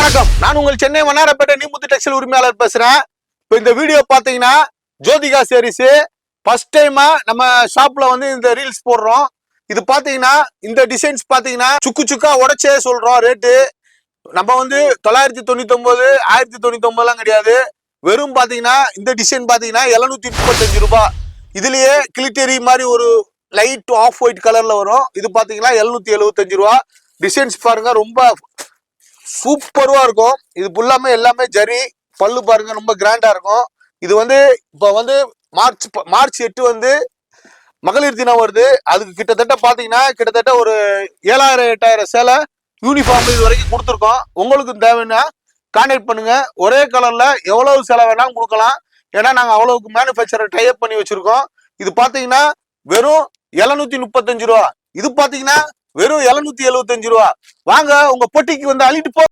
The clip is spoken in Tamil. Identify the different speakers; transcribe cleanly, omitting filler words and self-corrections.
Speaker 1: வணக்கம், நான் உங்கள் சென்னை வண்ணாரப்பேட்டை நீமுத்து டெக்ஸ்டைல் உரிமையாளர் பேசுறேன். இப்போ இந்த வீடியோ பாத்தீங்கன்னா ஜோதிகா சாரீஸ் ஃபர்ஸ்ட் டைமா நம்ம ஷாப்ல வந்து இந்த ரீல்ஸ் போடுறோம். இது பாத்தீங்கன்னா இந்த டிசைன்ஸ் பாத்தீங்கன்னா சுக்கு சுக்கா உடைச்சே சொல்றோம் ரேட்டு. நம்ம வந்து 999 1099 கிடையாது. வெறும் பாத்தீங்கன்னா இந்த டிசைன் பாத்தீங்கன்னா 735 ரூபாய். இதுலயே கிளிட்டரி மாதிரி ஒரு லைட் ஆஃப் ஒயிட் கலர்ல வரும். இது பாத்தீங்கன்னா 775 ரூபாய். டிசைன்ஸ் பாருங்க, ரொம்ப சூப்பர்வா இருக்கும். இது ஃபுல்லாமே எல்லாமே ஜரி, பல்லு பாருங்க ரொம்ப கிராண்டா இருக்கும். இது வந்து இப்போ வந்து மார்ச் 8 வந்து மகளிர் தினம் வருது. அதுக்கு கிட்டத்தட்ட பாத்தீங்கன்னா கிட்டத்தட்ட ஒரு 7000-8000 சேலை யூனிஃபார்ம் இது வரைக்கும் கொடுத்துருக்கோம். உங்களுக்கு தேவைன்னா கான்டாக்ட் பண்ணுங்க. ஒரே கலர்ல எவ்வளவு சேலை வேணாலும் கொடுக்கலாம். ஏன்னா நாங்க அவ்வளவுக்கு மேனுஃபேக்சரர் டைப் பண்ணி வச்சிருக்கோம். இது பாத்தீங்கன்னா வெறும் 735 ரூபா. இது பாத்தீங்கன்னா வெறும் 775 ரூபா. வாங்க, உங்க பொட்டிக்கு வந்து அள்ளிட்டு போ.